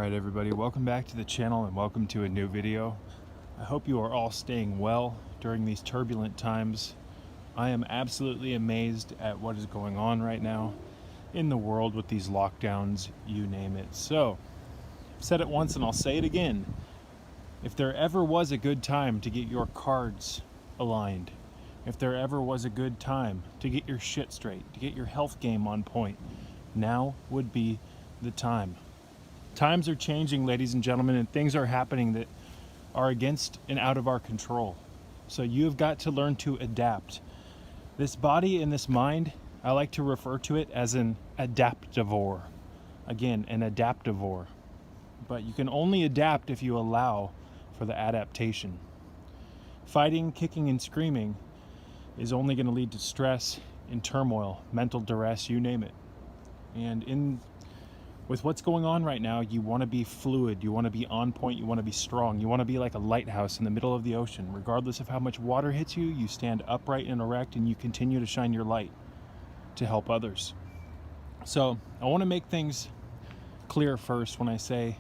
Alright everybody, welcome back to the channel and welcome to a new video. I hope you are all staying well during these turbulent times. I am absolutely amazed at what is going on right now in the world with these lockdowns, you name it. So, I've said it once and I'll say it again. If there ever was a good time to get your cards aligned, if there ever was a good time to get your shit straight, to get your health game on point, now would be the time. Times are changing, ladies and gentlemen, and things are happening that are against and out of our control. So you've got to learn to adapt. This body and this mind, I like to refer to it as an adaptivore. Again, an adaptivore. But you can only adapt if you allow for the adaptation. Fighting, kicking, and screaming is only going to lead to stress and turmoil, mental duress, you name it. And with what's going on right now, you want to be fluid, you want to be on point, you want to be strong, you want to be like a lighthouse in the middle of the ocean. Regardless of how much water hits you, you stand upright and erect and you continue to shine your light to help others. So I want to make things clear first when I say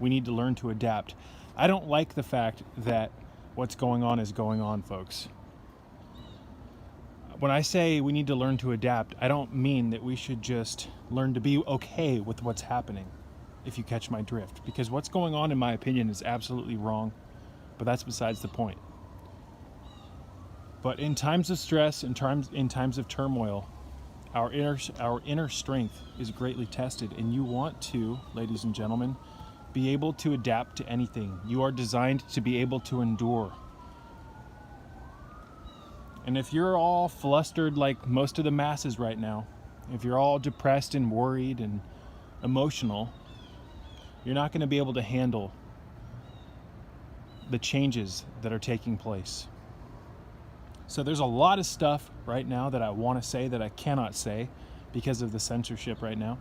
we need to learn to adapt. I don't like the fact that what's going on is going on, folks. When I say we need to learn to adapt, I don't mean that we should just learn to be okay with what's happening, if you catch my drift. Because what's going on, in my opinion, is absolutely wrong, but that's besides the point. But in times of stress, in times of turmoil, our inner strength is greatly tested, and you want to, ladies and gentlemen, be able to adapt to anything. You are designed to be able to endure. And if you're all flustered like most of the masses right now, if you're all depressed and worried and emotional, you're not going to be able to handle the changes that are taking place. So there's a lot of stuff right now that I want to say that I cannot say because of the censorship right now.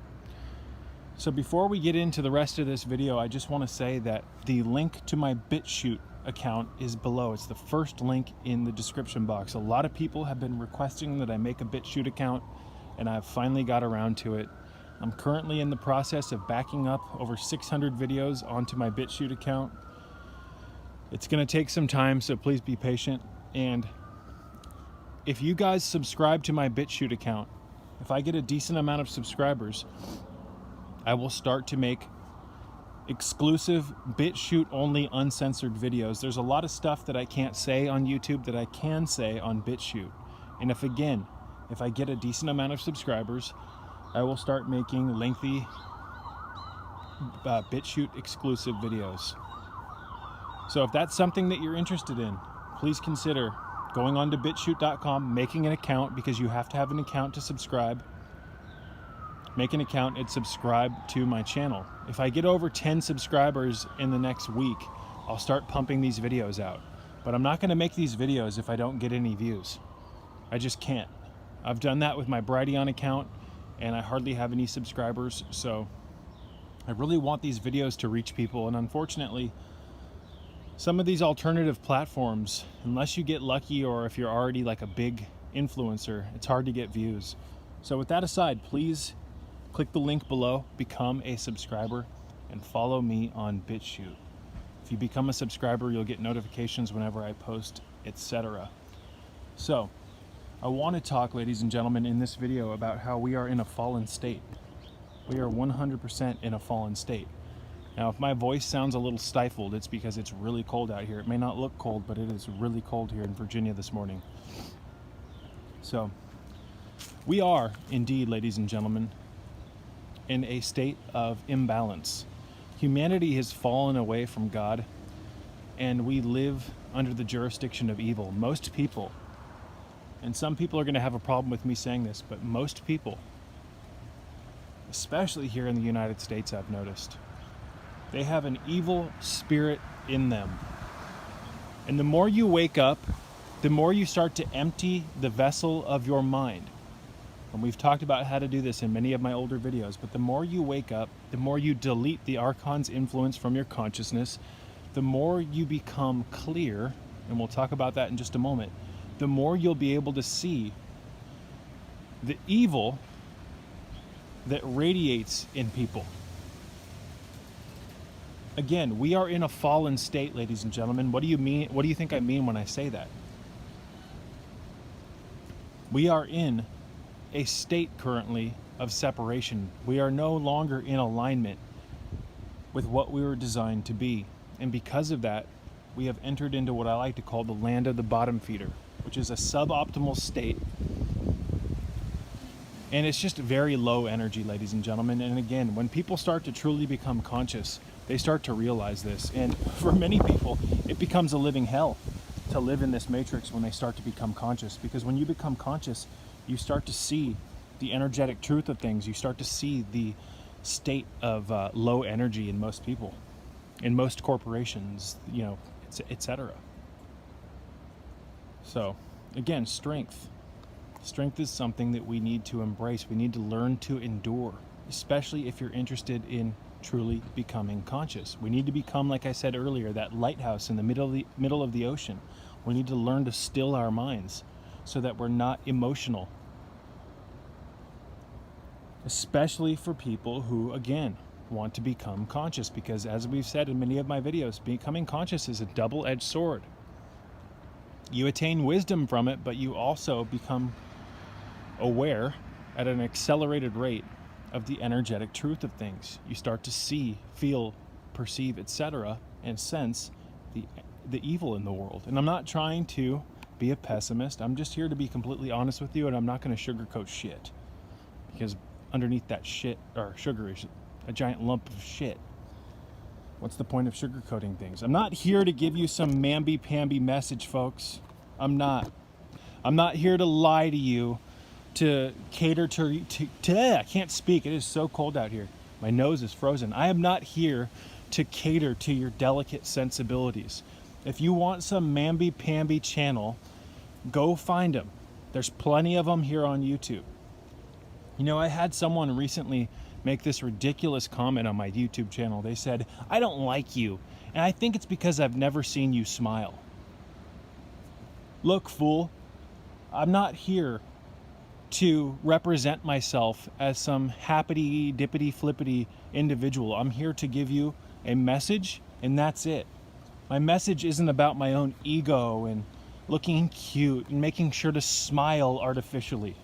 So before we get into the rest of this video, I just want to say that the link to my BitChute account is below. It's the first link in the description box. A lot of people have been requesting that I make a BitChute account, and I've finally got around to it. I'm currently in the process of backing up over 600 videos onto my BitChute account. It's going to take some time, so please be patient. And if you guys subscribe to my BitChute account, if I get a decent amount of subscribers, I will start to make exclusive BitChute only uncensored videos. There's a lot of stuff that I can't say on YouTube that I can say on BitChute. And if I get a decent amount of subscribers, I will start making lengthy BitChute exclusive videos. So if that's something that you're interested in, please consider going on to bitchute.com, making an account, because you have to have an account to subscribe. Make an account and subscribe to my channel. If I get over 10 subscribers in the next week, I'll start pumping these videos out. But I'm not going to make these videos if I don't get any views. I just can't. I've done that with my Brighteon account, and I hardly have any subscribers, so I really want these videos to reach people. And unfortunately, some of these alternative platforms, unless you get lucky or if you're already like a big influencer, it's hard to get views. So with that aside, please click the link below, become a subscriber, and follow me on BitChute. If you become a subscriber, you'll get notifications whenever I post, etc. So, I want to talk, ladies and gentlemen, in this video about how we are in a fallen state. We are 100% in a fallen state. Now, if my voice sounds a little stifled, it's because it's really cold out here. It may not look cold, but it is really cold here in Virginia this morning. So, we are indeed, ladies and gentlemen, in a state of imbalance. Humanity has fallen away from God, and we live under the jurisdiction of evil. Most people, and some people are going to have a problem with me saying this, but most people, especially here in the United States, I've noticed, they have an evil spirit in them. And the more you wake up, the more you start to empty the vessel of your mind. And we've talked about how to do this in many of my older videos, but the more you wake up, the more you delete the Archon's influence from your consciousness, the more you become clear, and we'll talk about that in just a moment, the more you'll be able to see the evil that radiates in people. Again, we are in a fallen state, ladies and gentlemen. What do you mean? What do you think I mean when I say that? We are in a state currently of separation. We are no longer in alignment with what we were designed to be. And because of that, we have entered into what I like to call the land of the bottom feeder, which is a suboptimal state. And it's just very low energy, ladies and gentlemen. And again, when people start to truly become conscious, they start to realize this. And for many people, it becomes a living hell to live in this matrix when they start to become conscious. Because when you become conscious, you start to see the energetic truth of things. You start to see the state of low energy in most people, in most corporations, you know, etc. So again, strength is something that we need to embrace. We need to learn to endure, especially if you're interested in truly becoming conscious. We need to become, like I said earlier, that lighthouse in the middle of the ocean. We need to learn to still our minds so that we're not emotional, especially for people who, again, want to become conscious, because as we've said in many of my videos, becoming conscious is a double-edged sword. You attain wisdom from it, but you also become aware at an accelerated rate of the energetic truth of things. You start to see, feel, perceive, etc., and sense the evil in the world. And I'm not trying to be a pessimist. I'm just here to be completely honest with you, and I'm not going to sugarcoat shit, because underneath that shit, or sugar, is a giant lump of shit. What's the point of sugarcoating things? I'm not here to give you some mamby-pamby message, folks. I'm not here to lie to you, to cater to I can't speak. It is so cold out here. My nose is frozen. I am not here to cater to your delicate sensibilities. If you want some mamby-pamby channel, go find them. There's plenty of them here on YouTube. You know, I had someone recently make this ridiculous comment on my YouTube channel. They said, "I don't like you, and I think it's because I've never seen you smile." Look, fool, I'm not here to represent myself as some happity, dippity, flippity individual. I'm here to give you a message, and that's it. My message isn't about my own ego and looking cute and making sure to smile artificially.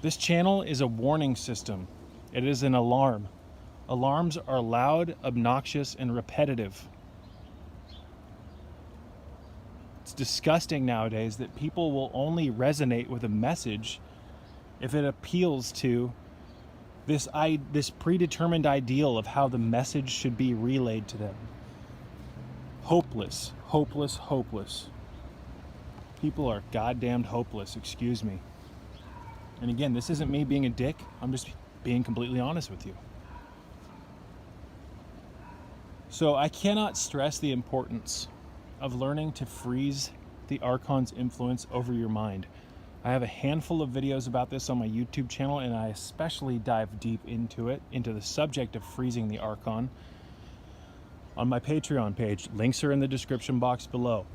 This channel is a warning system. It is an alarm. Alarms are loud, obnoxious, and repetitive. It's disgusting nowadays that people will only resonate with a message if it appeals to this predetermined ideal of how the message should be relayed to them. Hopeless, hopeless, hopeless. People are goddamned hopeless, excuse me. And again, this isn't me being a dick. I'm just being completely honest with you. So I cannot stress the importance of learning to freeze the Archon's influence over your mind. I have a handful of videos about this on my YouTube channel, and I especially dive deep into the subject of freezing the Archon on my Patreon page. Links are in the description box below.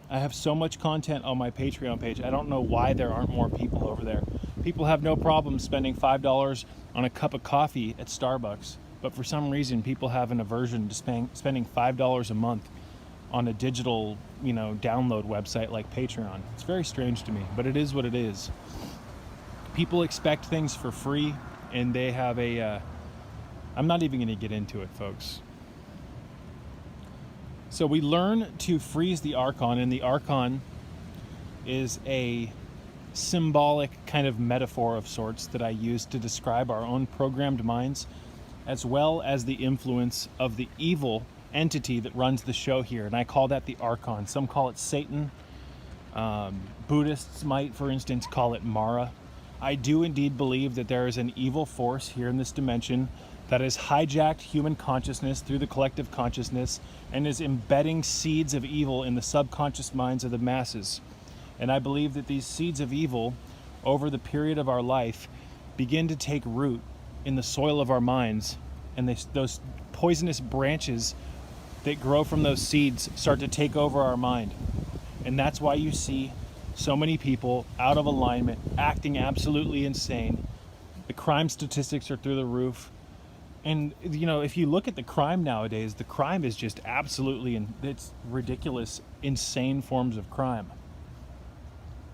I have so much content on my Patreon page. I don't know why there aren't more people over there. People have no problem spending $5 on a cup of coffee at Starbucks, but for some reason people have an aversion to spending $5 a month on a digital, download website like Patreon. It's very strange to me, but it is what it is. People expect things for free, and they have I'm not even going to get into it, folks. So we learn to freeze the Archon, and the Archon is a symbolic kind of metaphor of sorts that I use to describe our own programmed minds, as well as the influence of the evil entity that runs the show here, and I call that the Archon. Some call it Satan. Buddhists might, for instance, call it Mara. I do indeed believe that there is an evil force here in this dimension that has hijacked human consciousness through the collective consciousness and is embedding seeds of evil in the subconscious minds of the masses. And I believe that these seeds of evil, over the period of our life, begin to take root in the soil of our minds, and those poisonous branches that grow from those seeds start to take over our mind. And that's why you see so many people out of alignment, acting absolutely insane. The crime statistics are through the roof, And, if you look at the crime nowadays, the crime is just absolutely, it's ridiculous, insane forms of crime.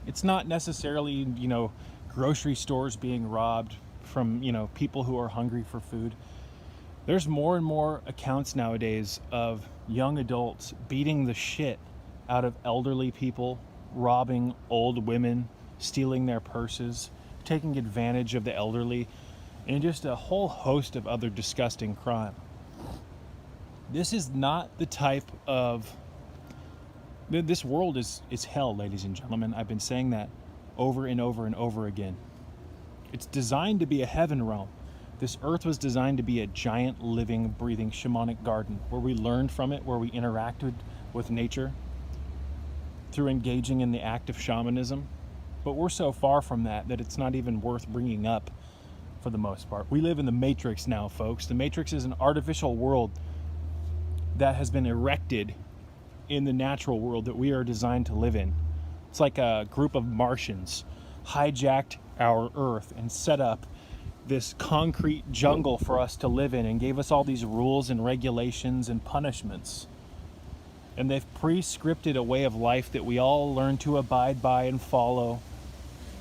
It's not necessarily, grocery stores being robbed from, people who are hungry for food. There's more and more accounts nowadays of young adults beating the shit out of elderly people, robbing old women, stealing their purses, taking advantage of the elderly, and just a whole host of other disgusting crime. This is not the type of... This world is hell, ladies and gentlemen. I've been saying that over and over and over again. It's designed to be a heaven realm. This earth was designed to be a giant, living, breathing, shamanic garden where we learned from it, where we interacted with nature through engaging in the act of shamanism. But we're so far from that it's not even worth bringing up for the most part. We live in the Matrix now, folks. The Matrix is an artificial world that has been erected in the natural world that we are designed to live in. It's like a group of Martians hijacked our Earth and set up this concrete jungle for us to live in and gave us all these rules and regulations and punishments. And they've pre-scripted a way of life that we all learn to abide by and follow.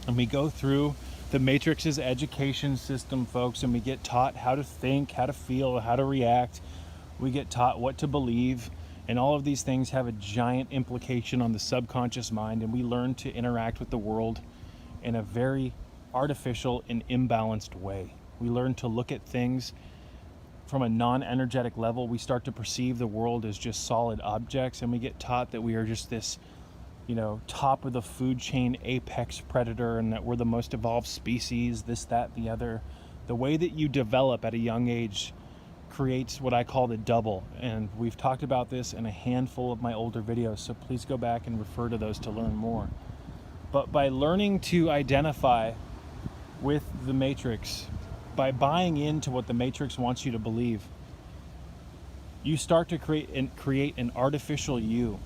And we go through the Matrix's education system, folks, and we get taught how to think, how to feel, how to react. We get taught what to believe, and all of these things have a giant implication on the subconscious mind, and we learn to interact with the world in a very artificial and imbalanced way. We learn to look at things from a non-energetic level. We start to perceive the world as just solid objects, and we get taught that we are just this top of the food chain apex predator, and that we're the most evolved species, this, that, the other. The way that you develop at a young age creates what I call the double, and we've talked about this in a handful of my older videos, so please go back and refer to those to learn more. But by learning to identify with the Matrix, by buying into what the Matrix wants you to believe, you start to create an artificial you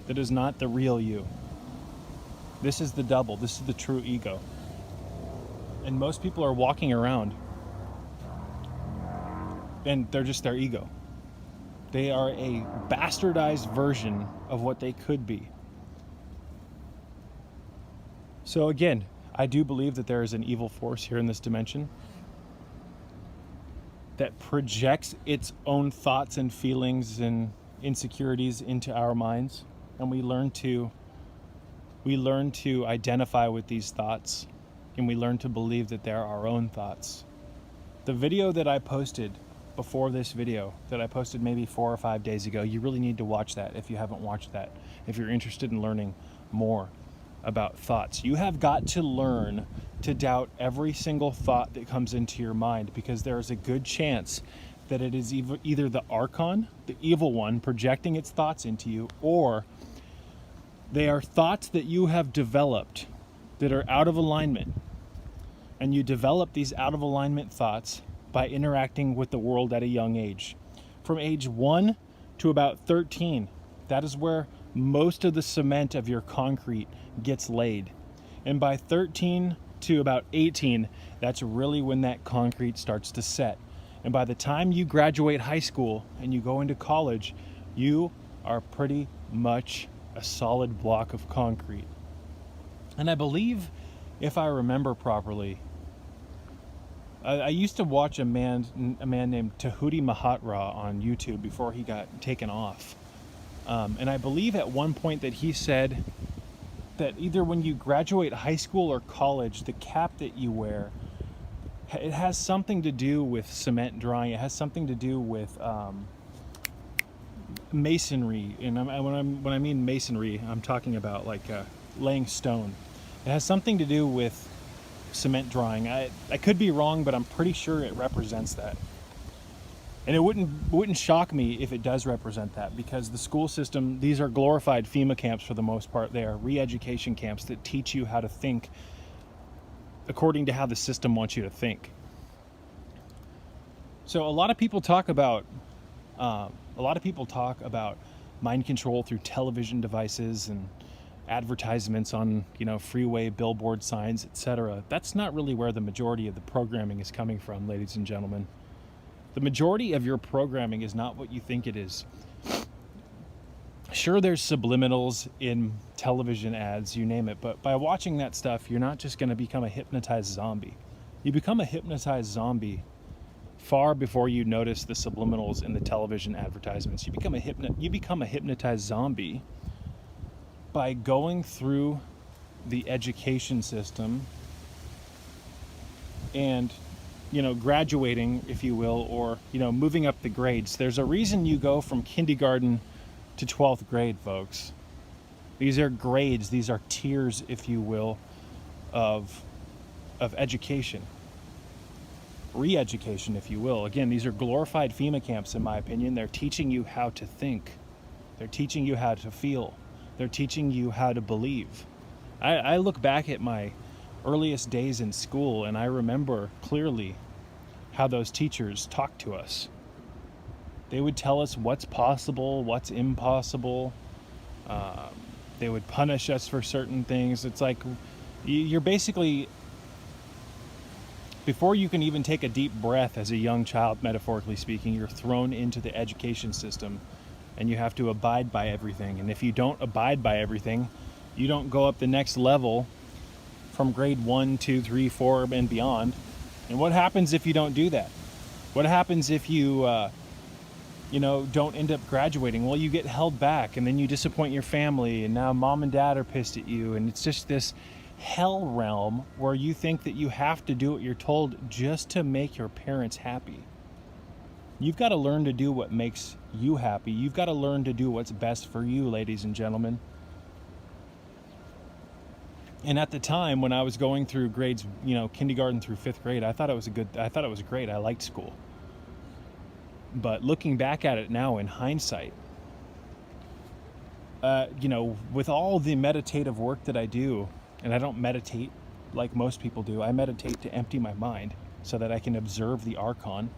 that is not the real you. This is the double. This is the true ego. And most people are walking around and they're just their ego. They are a bastardized version of what they could be. So again, I do believe that there is an evil force here in this dimension that projects its own thoughts and feelings and insecurities into our minds. And we learn to identify with these thoughts, and we learn to believe that they're our own thoughts. The video that I posted before this video, that I posted maybe 4 or 5 days ago, you really need to watch that if you haven't watched that, if you're interested in learning more about thoughts. You have got to learn to doubt every single thought that comes into your mind, because there is a good chance that it is either the Archon, the evil one, projecting its thoughts into you, or they are thoughts that you have developed that are out of alignment. And you develop these out of alignment thoughts by interacting with the world at a young age. From age 1 to about 13, that is where most of the cement of your concrete gets laid. And by 13 to about 18, that's really when that concrete starts to set. And by the time you graduate high school and you go into college, you are pretty much a solid block of concrete. And I believe, if I remember properly, I used to watch a man named Tahuti Mahatma on YouTube before he got taken off. And I believe at one point that he said that either when you graduate high school or college, the cap that you wear, it has something to do with cement drying. It has something to do with masonry. And when I mean masonry, I'm talking about like laying stone. It has something to do with cement drying. I could be wrong, but I'm pretty sure it represents that. And it wouldn't shock me if it does represent that, because the school system, these are glorified FEMA camps for the most part. They are re-education camps that teach you how to think according to how the system wants you to think. So a lot of people talk about mind control through television devices and advertisements on, freeway billboard signs, etc. That's not really where the majority of the programming is coming from, ladies and gentlemen. The majority of your programming is not what you think it is. Sure, there's subliminals in television ads, you name it, but by watching that stuff, you're not just going to become a hypnotized zombie. You become a hypnotized zombie far before you notice the subliminals in the television advertisements. You become a hypnotized zombie by going through the education system and, graduating, if you will, or, moving up the grades. There's a reason you go from kindergarten to 12th grade, folks. These are grades. These are tiers, if you will, of education. Re-education, if you will. Again, these are glorified FEMA camps, in my opinion. They're teaching you how to think. They're teaching you how to feel. They're teaching you how to believe. I look back at my earliest days in school, and I remember clearly how those teachers talked to us. They would tell us what's possible, what's impossible. They would punish us for certain things. It's like you're basically, before you can even take a deep breath as a young child, metaphorically speaking, you're thrown into the education system and you have to abide by everything. And if you don't abide by everything, you don't go up the next level from grade 1, 2, 3, 4, and beyond. And what happens if you don't do that? What happens if you don't end up graduating? Well, you get held back, and then you disappoint your family, and now mom and dad are pissed at you, and it's just this hell realm where you think that you have to do what you're told just to make your parents happy. You've got to learn to do what makes you happy. You've got to learn to do what's best for you, ladies and gentlemen. And at the time when I was going through grades, kindergarten through 5th grade, I thought it was great. I liked school. But looking back at it now in hindsight, with all the meditative work that I do, and I don't meditate like most people do, I meditate to empty my mind so that I can observe the Archon.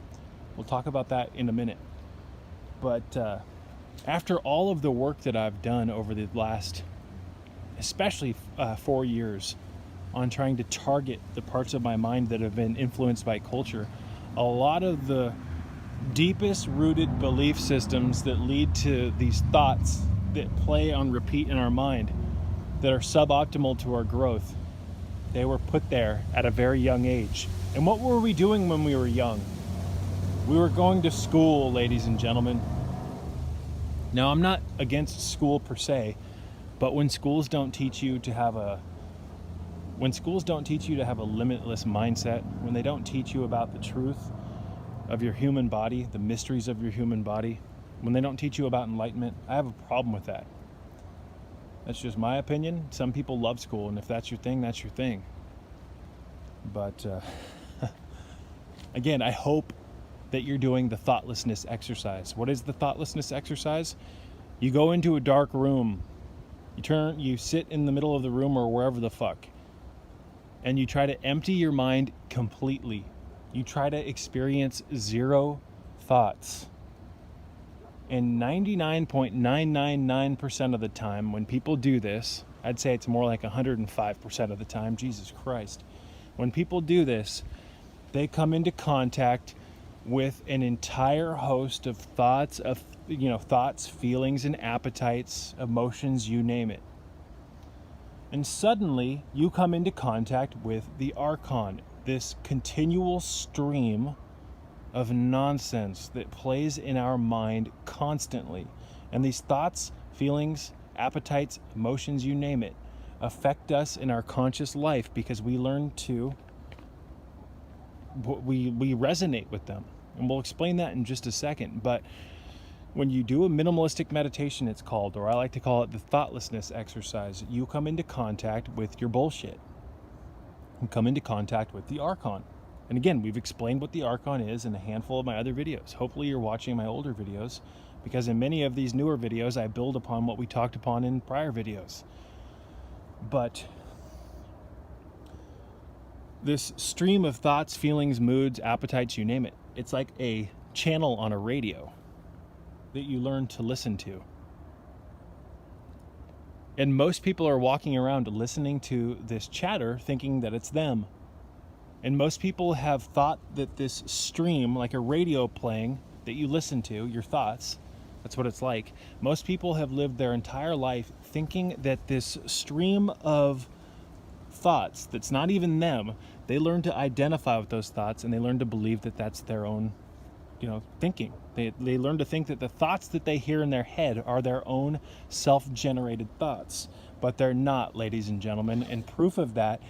We'll talk about that in a minute. But after all of the work that I've done over the last, especially 4 years, on trying to target the parts of my mind that have been influenced by culture, a lot of the deepest rooted belief systems that lead to these thoughts that play on repeat in our mind that are suboptimal to our growth, they were put there at a very young age. And what were we doing when we were young? We were going to school, ladies and gentlemen. Now, I'm not against school per se, but when schools don't teach you to have a limitless mindset, when they don't teach you about the truth of your human body, the mysteries of your human body, when they don't teach you about enlightenment, I have a problem with that. That's just my opinion. Some people love school, and if that's your thing, that's your thing. But again, I hope that you're doing the thoughtlessness exercise. What is the thoughtlessness exercise? You go into a dark room, you sit in the middle of the room or wherever the fuck, and you try to empty your mind completely. You try to experience zero thoughts. And 99.999% of the time when people do this, I'd say it's more like 105% of the time, Jesus Christ. When people do this, they come into contact with an entire host of thoughts, feelings, and appetites, emotions, you name it. And suddenly, you come into contact with the Archon, this continual stream of nonsense that plays in our mind constantly. And these thoughts, feelings, appetites, emotions, you name it, affect us in our conscious life because we learn to, we resonate with them. And we'll explain that in just a second. But when you do a minimalistic meditation, it's called, or I like to call it the thoughtlessness exercise, you come into contact with your bullshit. You come into contact with the Archon. And again, we've explained what the Archon is in a handful of my other videos. Hopefully you're watching my older videos, because in many of these newer videos, I build upon what we talked upon in prior videos. But this stream of thoughts, feelings, moods, appetites, you name it, it's like a channel on a radio that you learn to listen to. And most people are walking around listening to this chatter thinking that it's them. And most people have thought that this stream, like a radio playing that you listen to, your thoughts, that's what it's like. Most people have lived their entire life thinking that this stream of thoughts that's not even them, they learn to identify with those thoughts, and they learn to believe that that's their own, thinking. They learn to think that the thoughts that they hear in their head are their own self-generated thoughts, but they're not, ladies and gentlemen. And proof of that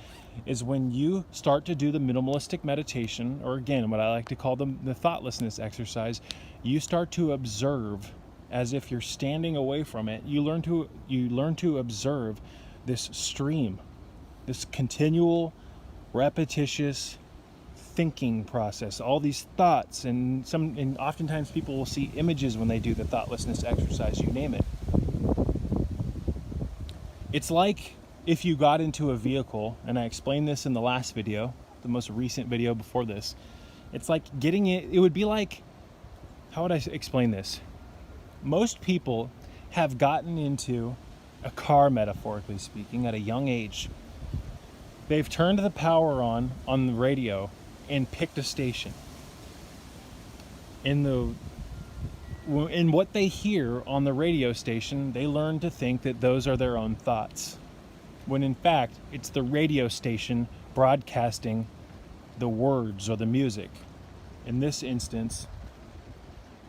is when you start to do the minimalistic meditation, or again, what I like to call the thoughtlessness exercise. You start to observe as if you're standing away from it. You learn to observe this stream, this continual, repetitious thinking process, all these thoughts, and oftentimes people will see images when they do the thoughtlessness exercise, you name it. It's like if you got into a vehicle, and I explained this in the last video, the most recent video before this. It's like it would be like, how would I explain this? Most people have gotten into a car, metaphorically speaking, at a young age. They've turned the power on the radio and picked a station. In what they hear on the radio station, they learn to think that those are their own thoughts, when in fact it's the radio station broadcasting the words or the music. In this instance,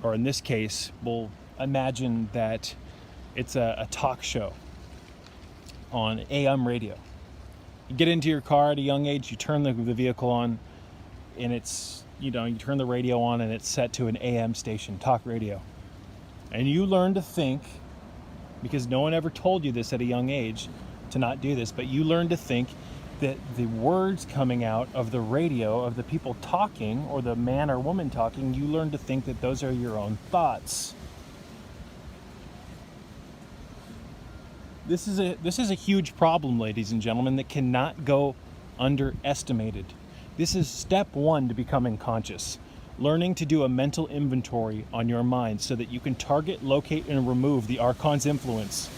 or in this case, we'll imagine that it's a talk show on AM radio. You get into your car at a young age, you turn the vehicle on, and it's, you turn the radio on and it's set to an AM station, talk radio. And you learn to think, because no one ever told you this at a young age to not do this, but you learn to think that the words coming out of the radio, of the people talking, or the man or woman talking, you learn to think that those are your own thoughts. This is a huge problem, ladies and gentlemen, that cannot go underestimated. This is step one to becoming conscious. Learning to do a mental inventory on your mind so that you can target, locate, and remove the Archon's influence.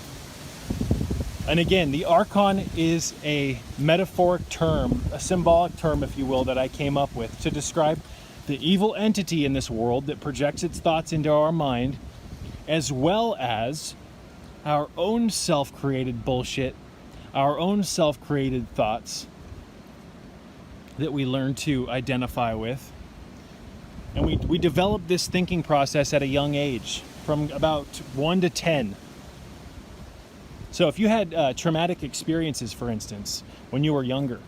And again, the Archon is a metaphoric term, a symbolic term, if you will, that I came up with to describe the evil entity in this world that projects its thoughts into our mind, as well as our own self-created bullshit, our own self-created thoughts that we learn to identify with. And we develop this thinking process at a young age, from about 1 to 10. So if you had traumatic experiences, for instance, when you were younger,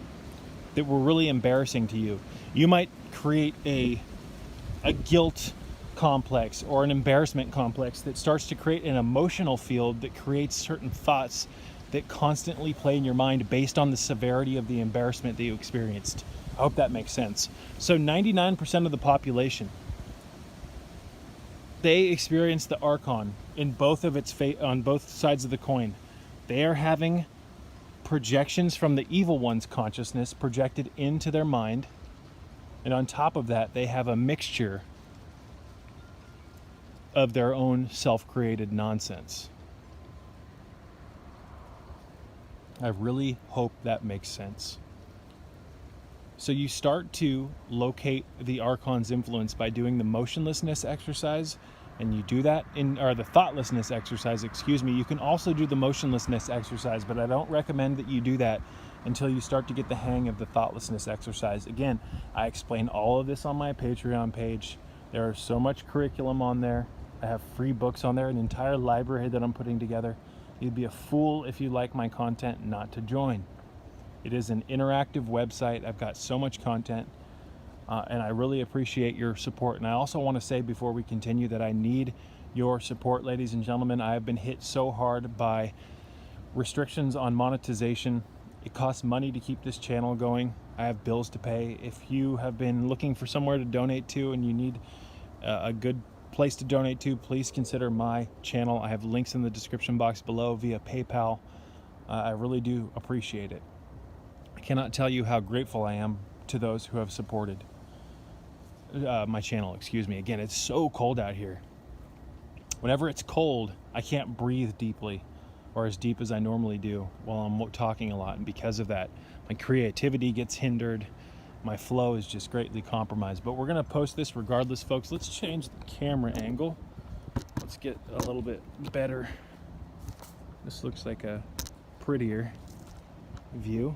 that were really embarrassing to you, you might create a guilt complex or an embarrassment complex that starts to create an emotional field that creates certain thoughts that constantly play in your mind based on the severity of the embarrassment that you experienced. I hope that makes sense. So 99% of the population, they experience the Archon in both of its on both sides of the coin. They are having projections from the evil one's consciousness projected into their mind, and on top of that, they have a mixture of their own self-created nonsense. I really hope that makes sense. So you start to locate the Archon's influence by doing the motionlessness exercise, and you do that or the thoughtlessness exercise, You can also do the motionlessness exercise, but I don't recommend that you do that until you start to get the hang of the thoughtlessness exercise. Again, I explain all of this on my Patreon page. There is so much curriculum on there. I have free books on there, an entire library that I'm putting together. You'd be a fool if you like my content not to join. It is an interactive website. I've got so much content, and I really appreciate your support. And I also want to say before we continue that I need your support, ladies and gentlemen. I have been hit so hard by restrictions on monetization. It costs money to keep this channel going. I have bills to pay. If you have been looking for somewhere to donate to and you need a good place to donate to, please consider my channel. I have links in the description box below via PayPal. I really do appreciate it. I cannot tell you how grateful I am to those who have supported my channel. Again, it's so cold out here. Whenever it's cold, I can't breathe deeply, or as deep as I normally do while I'm talking a lot, and because of that, my creativity gets hindered. my flow is just greatly compromised. But we're going to post this regardless, folks. Let's change the camera angle. Let's get a little bit better. This looks like a prettier view.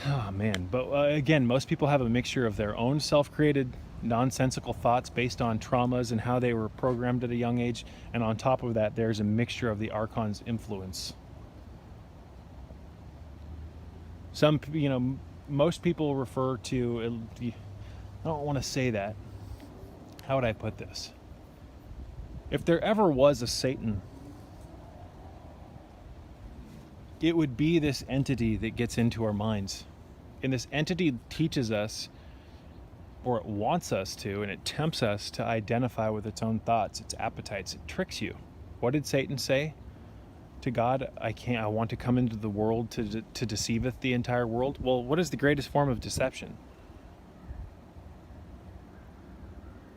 Oh man, but again, most people have a mixture of their own self-created nonsensical thoughts based on traumas and how they were programmed at a young age, and on top of that there's a mixture of the Archon's influence. Most people refer to, I don't want to say that. How would I put this? If there ever was a Satan, it would be this entity that gets into our minds. And this entity teaches us, or it wants us to, and it tempts us to identify with its own thoughts, its appetites. It tricks you. What did Satan say to God? I want to come into the world to deceiveth the entire world. Well, what is the greatest form of deception?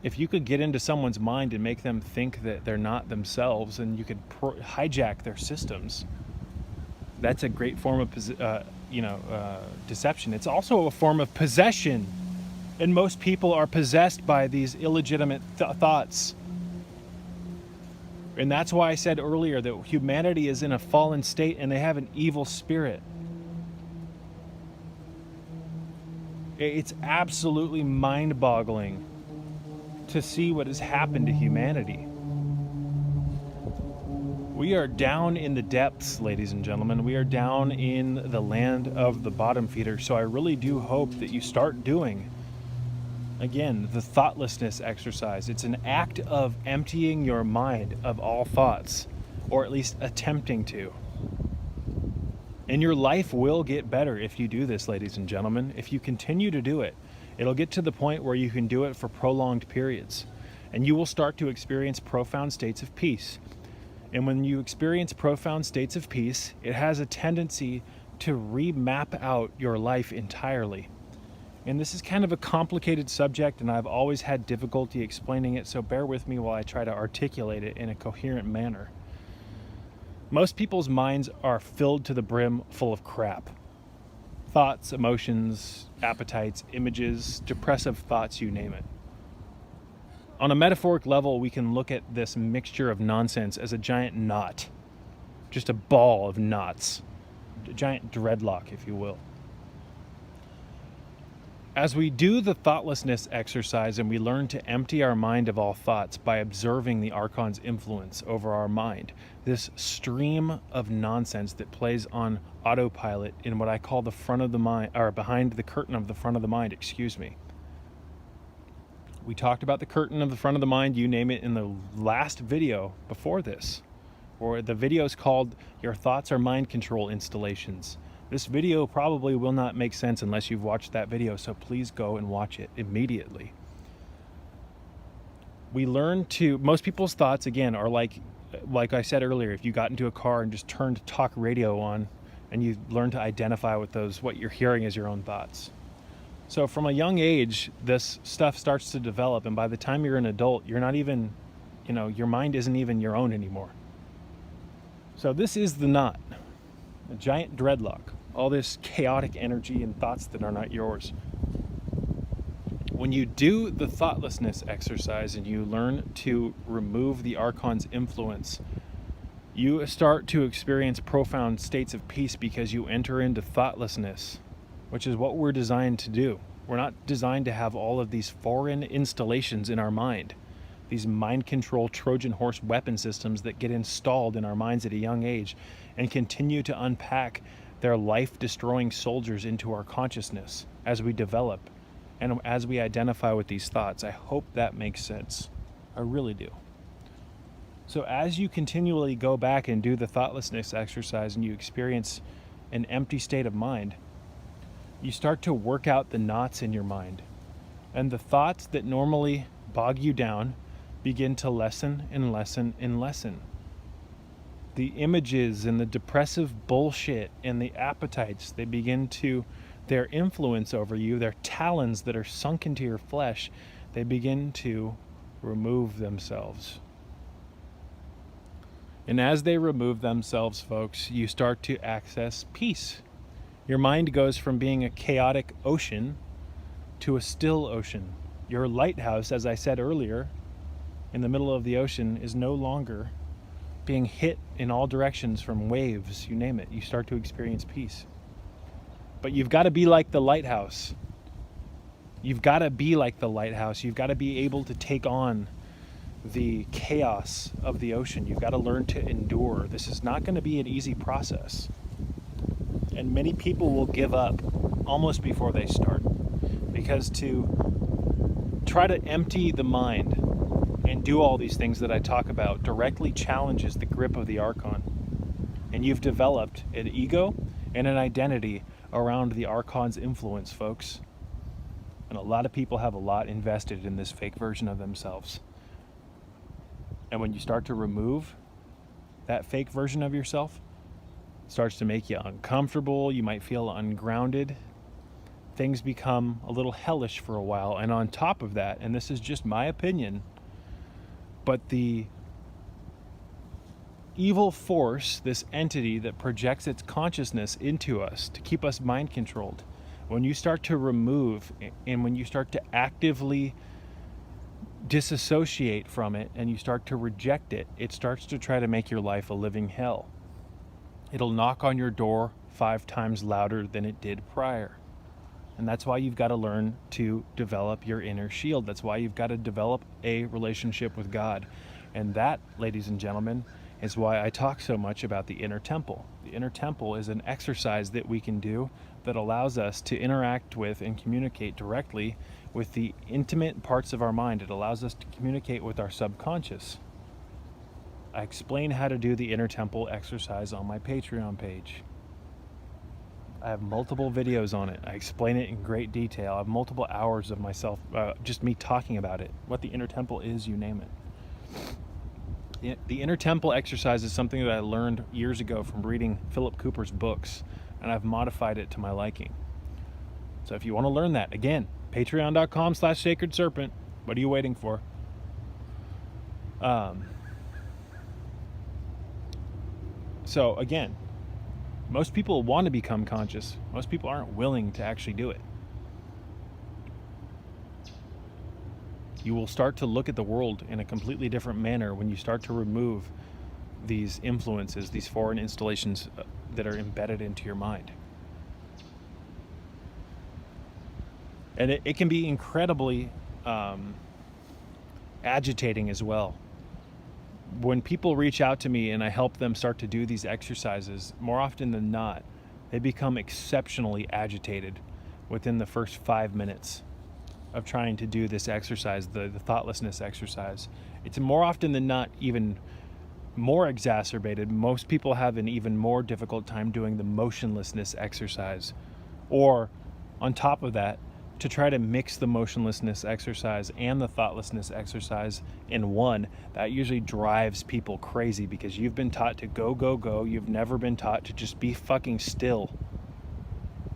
If you could get into someone's mind and make them think that they're not themselves, and you could hijack their systems, that's a great form of deception. It's also a form of possession, and most people are possessed by these illegitimate thoughts. And that's why I said earlier that humanity is in a fallen state and they have an evil spirit. It's absolutely mind-boggling to see what has happened to humanity. We are down in the depths, ladies and gentlemen. We are down in the land of the bottom feeder. So I really do hope that you start doing, again, the thoughtlessness exercise. It's an act of emptying your mind of all thoughts, or at least attempting to. And your life will get better if you do this, ladies and gentlemen. If you continue to do it, it'll get to the point where you can do it for prolonged periods. And you will start to experience profound states of peace. And when you experience profound states of peace, it has a tendency to remap out your life entirely. And this is kind of a complicated subject, and I've always had difficulty explaining it, so bear with me while I try to articulate it in a coherent manner. Most people's minds are filled to the brim full of crap. Thoughts, emotions, appetites, images, depressive thoughts, you name it. On a metaphoric level, we can look at this mixture of nonsense as a giant knot. Just a ball of knots. A giant dreadlock, if you will. As we do the thoughtlessness exercise and we learn to empty our mind of all thoughts by observing the Archon's influence over our mind, this stream of nonsense that plays on autopilot in what I call the front of the mind, or behind the curtain of the front of the mind, We talked about the curtain of the front of the mind, you name it, in the last video before this. Or the video is called Your Thoughts Are Mind Control Installations. This video probably will not make sense unless you've watched that video, so please go and watch it immediately. We learn to, most people's thoughts, again, are like I said earlier, if you got into a car and just turned talk radio on and you learn to identify with those, what you're hearing as your own thoughts. So from a young age, this stuff starts to develop, and by the time you're an adult, you're not even, your mind isn't even your own anymore. So this is the knot, a giant dreadlock, all this chaotic energy and thoughts that are not yours. When you do the thoughtlessness exercise and you learn to remove the Archon's influence, you start to experience profound states of peace because you enter into thoughtlessness, which is what we're designed to do. We're not designed to have all of these foreign installations in our mind, these mind control Trojan horse weapon systems that get installed in our minds at a young age and continue to unpack their life-destroying soldiers into our consciousness as we develop and as we identify with these thoughts. I hope that makes sense. I really do. So as you continually go back and do the thoughtlessness exercise and you experience an empty state of mind, you start to work out the knots in your mind. And the thoughts that normally bog you down begin to lessen and lessen and lessen. The images and the depressive bullshit and the appetites, they begin to, their influence over you, their talons that are sunk into your flesh, they begin to remove themselves. And as they remove themselves, folks, you start to access peace. Your mind goes from being a chaotic ocean to a still ocean. Your lighthouse, as I said earlier, in the middle of the ocean is no longer being hit in all directions from waves, you name it. You start to experience peace. But you've got to be like the lighthouse. You've got to be like the lighthouse. You've got to be able to take on the chaos of the ocean. You've got to learn to endure. This is not going to be an easy process. And many people will give up almost before they start, because to try to empty the mind and do all these things that I talk about directly challenges the grip of the Archon. And you've developed an ego and an identity around the Archon's influence, folks. And a lot of people have a lot invested in this fake version of themselves. And when you start to remove that fake version of yourself, it starts to make you uncomfortable. You might feel ungrounded. Things become a little hellish for a while. And on top of that, and this is just my opinion, but the evil force, this entity that projects its consciousness into us to keep us mind controlled, when you start to remove and when you start to actively disassociate from it and you start to reject it, it starts to try to make your life a living hell. It'll knock on your door 5 times louder than it did prior. And that's why you've got to learn to develop your inner shield. That's why you've got to develop a relationship with God. And that, ladies and gentlemen, is why I talk so much about the inner temple. The inner temple is an exercise that we can do that allows us to interact with and communicate directly with the intimate parts of our mind. It allows us to communicate with our subconscious. I explain how to do the inner temple exercise on my Patreon page. I have multiple videos on it. I explain it in great detail. I have multiple hours of myself, just me talking about it. What the inner temple is, you name it. The inner temple exercise is something that I learned years ago from reading Philip Cooper's books, and I've modified it to my liking. So if you want to learn that, again, patreon.com/sacred serpent. What are you waiting for? So again, most people want to become conscious. Most people aren't willing to actually do it. You will start to look at the world in a completely different manner when you start to remove these influences, these foreign installations that are embedded into your mind. And it can be incredibly agitating as well. When people reach out to me and I help them start to do these exercises, more often than not, they become exceptionally agitated within the first 5 minutes of trying to do this exercise, the thoughtlessness exercise. It's more often than not even more exacerbated. Most people have an even more difficult time doing the motionlessness exercise. Or on top of that, to try to mix the motionlessness exercise and the thoughtlessness exercise in one, that usually drives people crazy because you've been taught to go, go, go. You've never been taught to just be fucking still.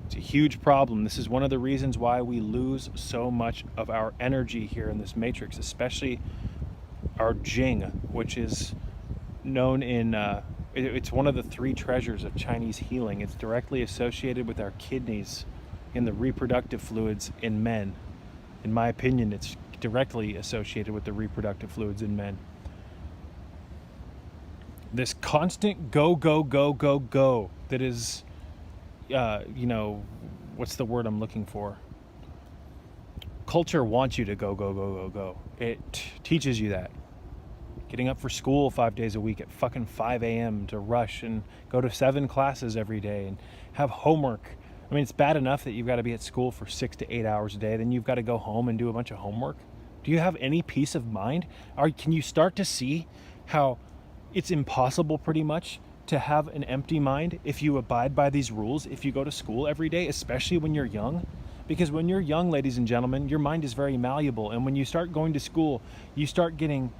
It's a huge problem. This is one of the reasons why we lose so much of our energy here in this matrix, especially our Jing, which is known in, it's one of the 3 treasures of Chinese healing. It's directly associated with our kidneys in the reproductive fluids in men. In my opinion, it's directly associated with the reproductive fluids in men. This constant go, go, go, go, go that is, what's the word I'm looking for? Culture wants you to go, go, go, go, go. It teaches you that. Getting up for school 5 days a week at fucking 5 a.m. to rush and go to 7 classes every day and have homework. I mean, it's bad enough that you've got to be at school for 6 to 8 hours a day. Then you've got to go home and do a bunch of homework. Do you have any peace of mind? Can you start to see how it's impossible pretty much to have an empty mind if you abide by these rules, if you go to school every day, especially when you're young? Because when you're young, ladies and gentlemen, your mind is very malleable. And when you start going to school, you start getting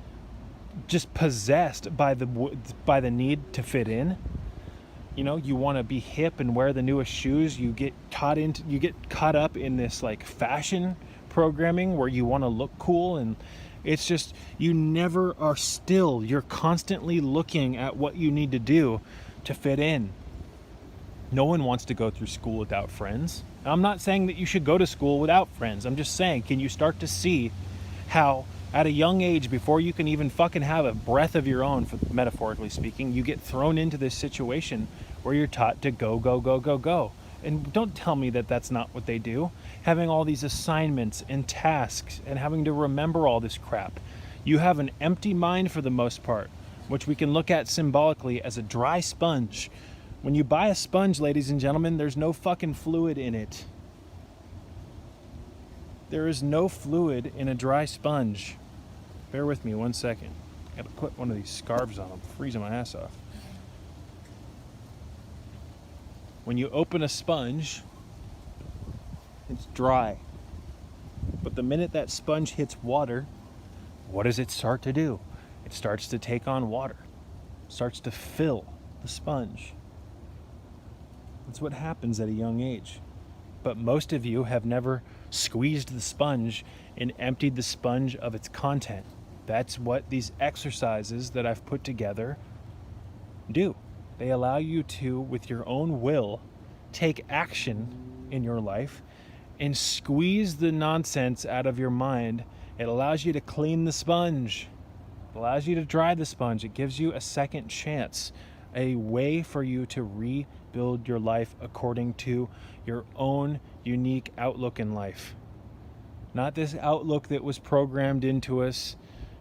just possessed by the need to fit in. You know, you want to be hip and wear the newest shoes. You get caught up in this like fashion programming where you want to look cool, and it's just, you never are still. You're constantly looking at what you need to do to fit in. No one wants to go through school without friends. I'm not saying that you should go to school without friends. I'm just saying, can you start to see how at a young age, before you can even fucking have a breath of your own, metaphorically speaking, you get thrown into this situation where you're taught to go, go, go, go, go. And don't tell me that that's not what they do. Having all these assignments and tasks and having to remember all this crap. You have an empty mind for the most part, which we can look at symbolically as a dry sponge. When you buy a sponge, ladies and gentlemen, there's no fucking fluid in it. There is no fluid in a dry sponge. Bear with me 1 second. I gotta put one of these scarves on. I'm freezing my ass off. When you open a sponge, it's dry. But the minute that sponge hits water, what does it start to do? It starts to take on water. It starts to fill the sponge. That's what happens at a young age. But most of you have never squeezed the sponge and emptied the sponge of its content. That's what these exercises that I've put together do. They allow you to, with your own will, take action in your life and squeeze the nonsense out of your mind. It allows you to clean the sponge. It allows you to dry the sponge. It gives you a second chance, a way for you to rebuild your life according to your own unique outlook in life. Not this outlook that was programmed into us,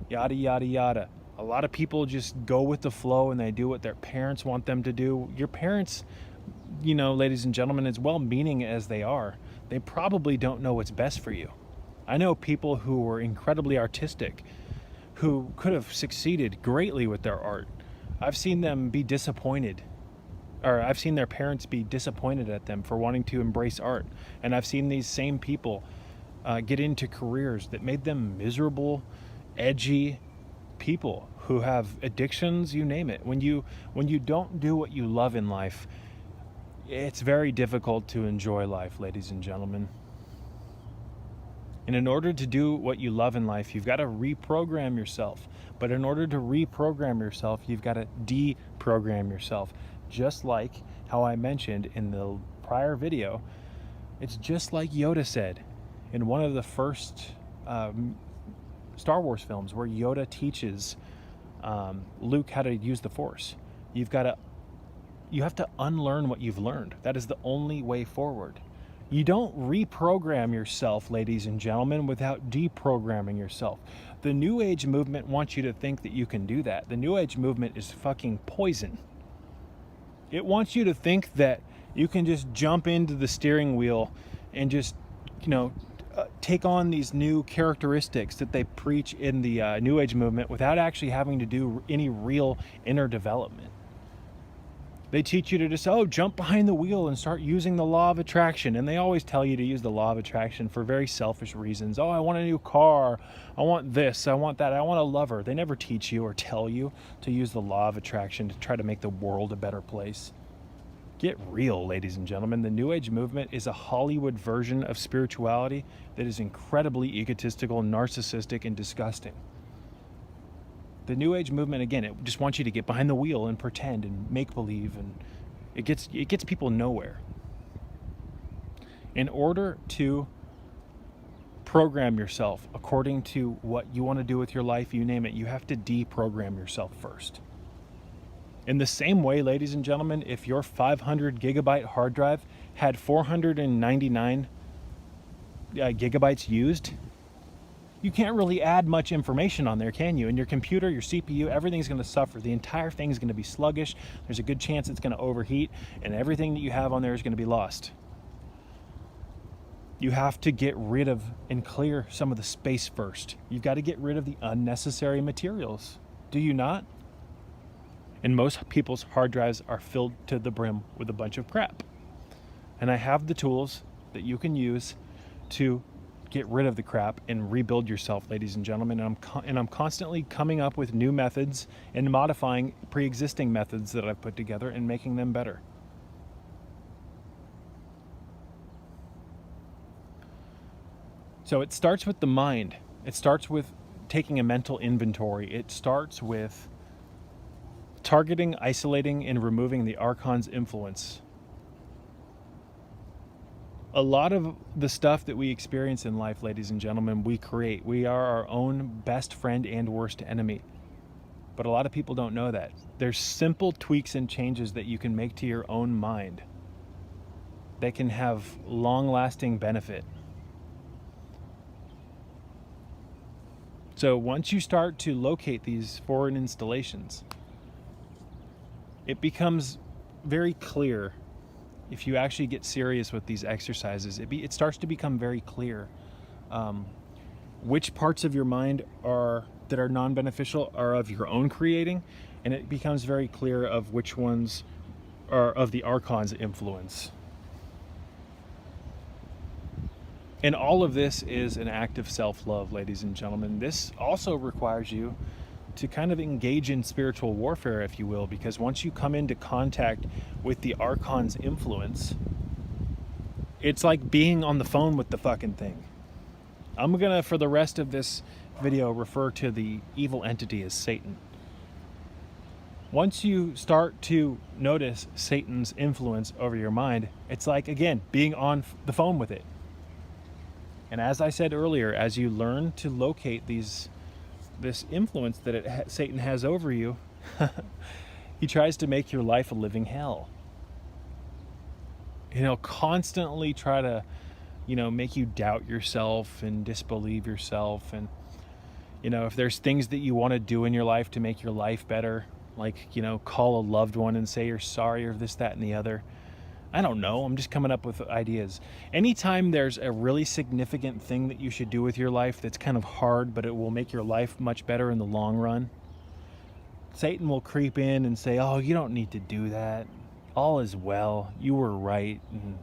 yada, yada, yada. A lot of people just go with the flow and they do what their parents want them to do. Your parents, ladies and gentlemen, as well-meaning as they are, they probably don't know what's best for you. I know people who were incredibly artistic, who could have succeeded greatly with their art. I've seen them be disappointed, or I've seen their parents be disappointed at them for wanting to embrace art. And I've seen these same people get into careers that made them miserable, edgy people who have addictions, you name it. When you don't do what you love in life, it's very difficult to enjoy life, ladies and gentlemen. And in order to do what you love in life, you've got to reprogram yourself. But in order to reprogram yourself, you've got to deprogram yourself. Just like how I mentioned in the prior video, it's just like Yoda said in one of the first Star Wars films, where Yoda teaches Luke how to use the Force. You have to unlearn what you've learned. That is the only way forward. You don't reprogram yourself, ladies and gentlemen, without deprogramming yourself. The New Age movement wants you to think that you can do that. The New Age movement is fucking poison. It wants you to think that you can just jump into the steering wheel and just, take on these new characteristics that they preach in the New Age movement without actually having to do any real inner development. They teach you to just, jump behind the wheel and start using the law of attraction. And they always tell you to use the law of attraction for very selfish reasons. I want a new car. I want this. I want that. I want a lover. They never teach you or tell you to use the law of attraction to try to make the world a better place. Get real, ladies and gentlemen. The New Age movement is a Hollywood version of spirituality that is incredibly egotistical, narcissistic, and disgusting. The New Age movement, again, it just wants you to get behind the wheel and pretend and make believe, and it gets people nowhere. In order to program yourself according to what you want to do with your life, you name it, you have to deprogram yourself first. In the same way, ladies and gentlemen, if your 500 gigabyte hard drive had 499 gigabytes used, you can't really add much information on there, can you? And your computer, your CPU, everything's going to suffer. The entire thing's going to be sluggish. There's a good chance it's going to overheat, and everything that you have on there is going to be lost. You have to get rid of and clear some of the space first. You've got to get rid of the unnecessary materials. Do you not? And most people's hard drives are filled to the brim with a bunch of crap. And I have the tools that you can use to get rid of the crap and rebuild yourself, ladies and gentlemen. And I'm constantly coming up with new methods and modifying pre-existing methods that I've put together and making them better. So it starts with the mind. It starts with taking a mental inventory. It starts with targeting, isolating, and removing the Archon's influence. A lot of the stuff that we experience in life, ladies and gentlemen, we create. We are our own best friend and worst enemy. But a lot of people don't know that. There's simple tweaks and changes that you can make to your own mind that can have long-lasting benefit. So once you start to locate these foreign installations, it becomes very clear. If you actually get serious with these exercises, it starts to become very clear which parts of your mind that are non-beneficial are of your own creating, and it becomes very clear of which ones are of the Archon's influence. And all of this is an act of self-love, ladies and gentlemen. This also requires you to kind of engage in spiritual warfare, if you will, because once you come into contact with the Archon's influence, it's like being on the phone with the fucking thing. I'm gonna, for the rest of this video, refer to the evil entity as Satan. Once you start to notice Satan's influence over your mind, it's like, again, being on the phone with it. And as I said earlier, as you learn to locate this influence that Satan has over you, he tries to make your life a living hell. He'll constantly try to, make you doubt yourself and disbelieve yourself. And, if there's things that you want to do in your life to make your life better, like, call a loved one and say you're sorry or this, that, and the other. I don't know. I'm just coming up with ideas. Anytime there's a really significant thing that you should do with your life that's kind of hard, but it will make your life much better in the long run, Satan will creep in and say, oh, you don't need to do that. All is well. You were right. And,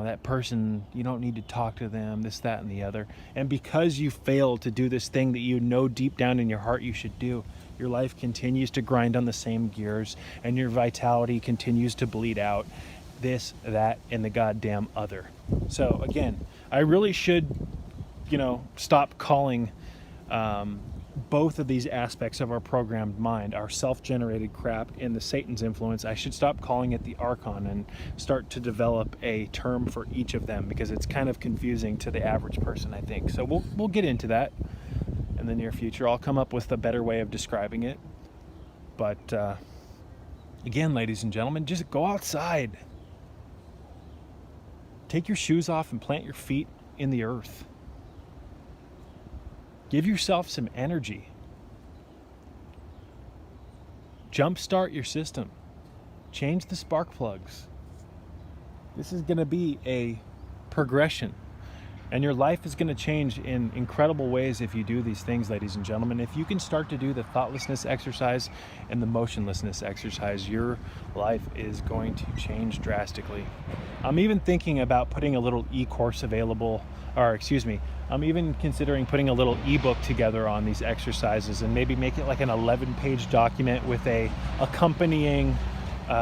that person, you don't need to talk to them, this, that, and the other. And because you failed to do this thing that you know deep down in your heart you should do, your life continues to grind on the same gears, and your vitality continues to bleed out. This, that, and the goddamn other. So again, I really should, stop calling both of these aspects of our programmed mind, our self-generated crap and the Satan's influence. I should stop calling it the Archon and start to develop a term for each of them, because it's kind of confusing to the average person, I think. So we'll get into that in the near future. I'll come up with a better way of describing it. But again, ladies and gentlemen, just go outside. Take your shoes off and plant your feet in the earth. Give yourself some energy. Jumpstart your system. Change the spark plugs. This is going to be a progression. And your life is going to change in incredible ways if you do these things, ladies and gentlemen. If you can start to do the thoughtlessness exercise and the motionlessness exercise, your life is going to change drastically. I'm even thinking about putting a little e-course available, I'm even considering putting a little ebook together on these exercises, and maybe make it like an 11-page document with a accompanying,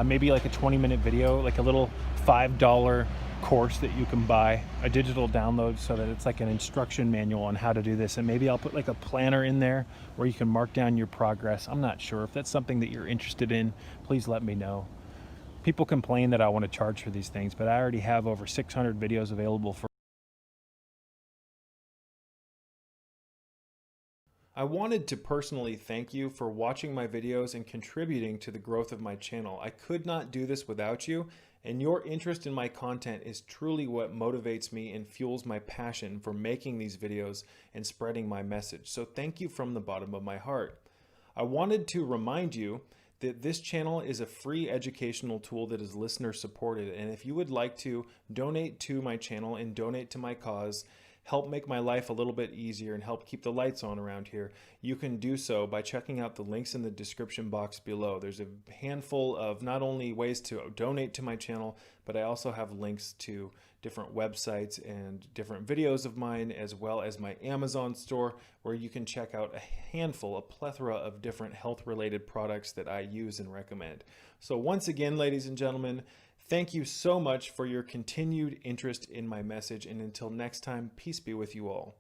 maybe like a 20-minute video, like a little $5 course that you can buy, a digital download, so that it's like an instruction manual on how to do this. And maybe I'll put like a planner in there where you can mark down your progress. I'm not sure. If that's something that you're interested in, please let me know. People complain that I want to charge for these things, but I already have over 600 videos available for. I wanted to personally thank you for watching my videos and contributing to the growth of my channel. I could not do this without you, and your interest in my content is truly what motivates me and fuels my passion for making these videos and spreading my message. So thank you from the bottom of my heart. I wanted to remind you that this channel is a free educational tool that is listener supported, and if you would like to donate to my channel and donate to my cause, help make my life a little bit easier and help keep the lights on around here, you can do so by checking out the links in the description box below. There's a handful of not only ways to donate to my channel, but I also have links to different websites and different videos of mine, as well as my Amazon store, where you can check out a plethora of different health-related products that I use and recommend. So once again, ladies and gentlemen, thank you so much for your continued interest in my message, and until next time, peace be with you all.